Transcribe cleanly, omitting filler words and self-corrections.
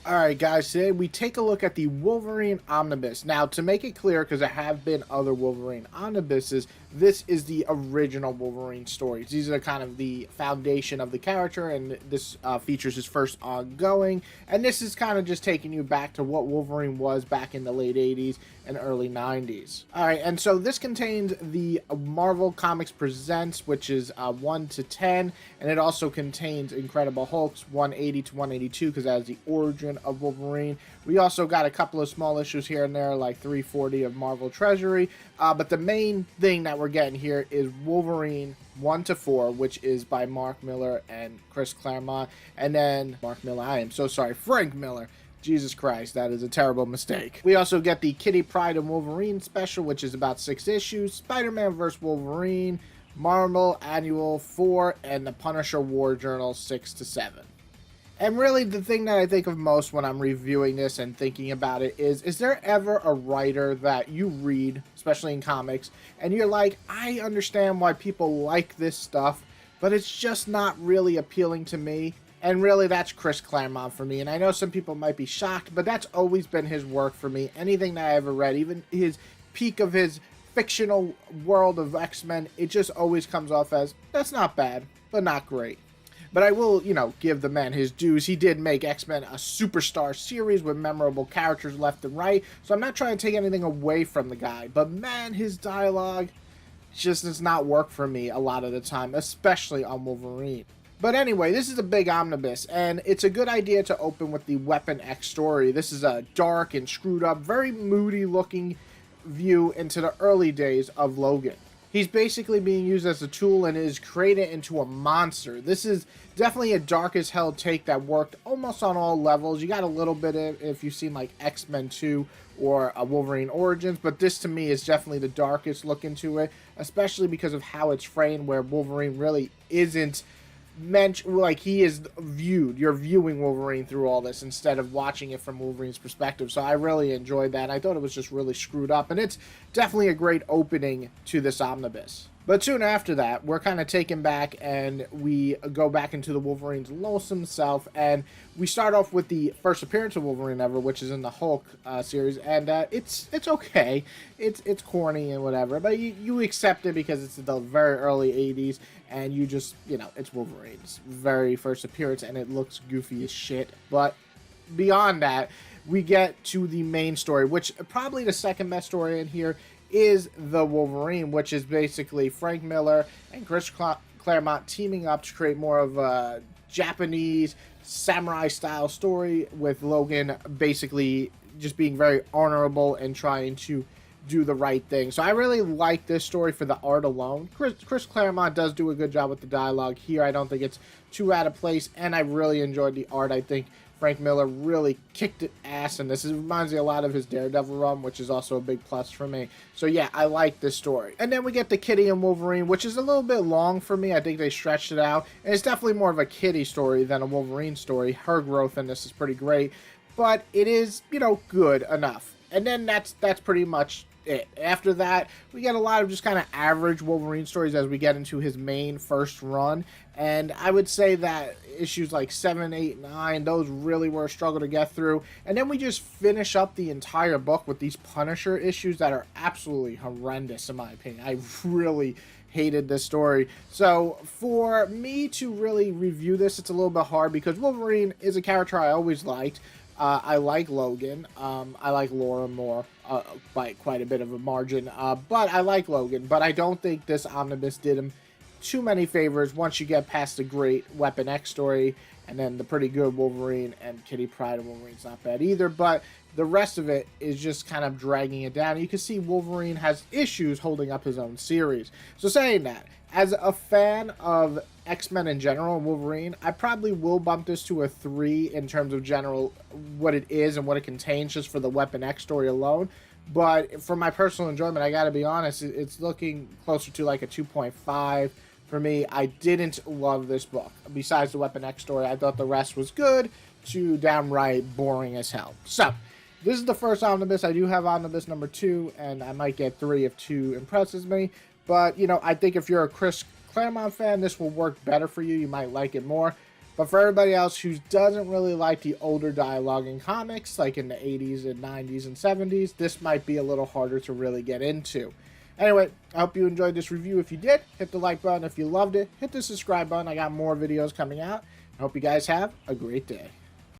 Alright guys, today we take a look at the Wolverine Omnibus. Now, to make it clear, because there have been other Wolverine Omnibuses, this is the original Wolverine stories. These are kind of the foundation of the character, and this features his first ongoing. And this is kind of just taking you back to what Wolverine was back in the late 80s and early 90s. Alright, and so this contains the Marvel Comics Presents, which is 1 to 10, and it also contains Incredible Hulks 180 to 182, because that is the origin of Wolverine. We also got a couple of small issues here and there, like 340 of Marvel Treasury, but the main thing that we're getting here is Wolverine 1 to 4, which is by Mark Millar and Chris Claremont, and then Frank Miller. Jesus Christ, that is a terrible mistake. We also get the Kitty Pryde and Wolverine special, which is about 6 issues, Spider-Man vs. Wolverine, Marvel Annual 4, and the Punisher War Journal 6 to 7. And really, the thing that I think of most when I'm reviewing this and thinking about it is there ever a writer that you read, especially in comics, and you're like, I understand why people like this stuff, but it's just not really appealing to me? And really, that's Chris Claremont for me. And I know some people might be shocked, but that's always been his work for me. Anything that I ever read, even his peak of his fictional world of X-Men, it just always comes off as, that's not bad, but not great. But I will, give the man his dues. He did make X-Men a superstar series with memorable characters left and right. So I'm not trying to take anything away from the guy. But man, his dialogue just does not work for me a lot of the time, especially on Wolverine. But anyway, this is a big omnibus, and it's a good idea to open with the Weapon X story. This is a dark and screwed up, very moody looking view into the early days of Logan. He's basically being used as a tool and is created into a monster. This is definitely a dark as hell take that worked almost on all levels. You got a little bit of, if you've seen like X-Men 2 or Wolverine Origins, but this to me is definitely the darkest look into it, especially because of how it's framed, where Wolverine really isn't meant, like, he is viewed. You're viewing Wolverine through all this instead of watching it from Wolverine's perspective. So I really enjoyed that. I thought it was just really screwed up, and it's definitely a great opening to this omnibus. But soon after that, we're kind of taken back, and we go back into the Wolverine's lonesome self, and we start off with the first appearance of Wolverine ever, which is in the Hulk series, and it's okay. It's corny and whatever, but you accept it because it's the very early 80s, and you just, it's Wolverine's very first appearance, and it looks goofy as shit. But beyond that, we get to the main story, which probably the second best story in here is the Wolverine, which is basically Frank Miller and Chris Claremont teaming up to create more of a Japanese samurai style story, with Logan basically just being very honorable and trying to do the right thing. So I really like this story for the art alone. Chris Claremont does do a good job with the dialogue here. I don't think it's too out of place, and I really enjoyed the art. I think Frank Miller really kicked ass in this. It reminds me a lot of his Daredevil run, which is also a big plus for me. So yeah, I like this story. And then we get the Kitty and Wolverine, which is a little bit long for me. I think they stretched it out. And it's definitely more of a Kitty story than a Wolverine story. Her growth in this is pretty great, but it is, good enough. And then that's pretty much it. After that, we get a lot of just kind of average Wolverine stories as we get into his main first run, and I would say that issues like 7, 8, 9, those really were a struggle to get through, and then we just finish up the entire book with these Punisher issues that are absolutely horrendous in my opinion. I really hated this story. So for me to really review this, it's a little bit hard because Wolverine is a character I always liked. I like Logan. I like Laura more by quite a bit of a margin. But I like Logan. But I don't think this omnibus did him too many favors once you get past the great Weapon X story, and then the pretty good Wolverine and Kitty Pryde and Wolverine's not bad either. But the rest of it is just kind of dragging it down. You can see Wolverine has issues holding up his own series. So saying that, as a fan of X-Men in general and Wolverine, I probably will bump this to a 3 in terms of general what it is and what it contains, just for the Weapon X story alone. But for my personal enjoyment, I gotta be honest, it's looking closer to like a 2.5 for me. I didn't love this book. Besides the Weapon X story, I thought the rest was good to downright boring as hell. So this is the first omnibus. I do have omnibus number 2, and I might get 3 if 2 impresses me. But, I think if you're a Chris Claremont fan, this will work better for you. You might like it more. But for everybody else who doesn't really like the older dialogue in comics, like in the 80s and 90s and 70s, this might be a little harder to really get into. Anyway, I hope you enjoyed this review. If you did, hit the like button. If you loved it, hit the subscribe button. I got more videos coming out. I hope you guys have a great day.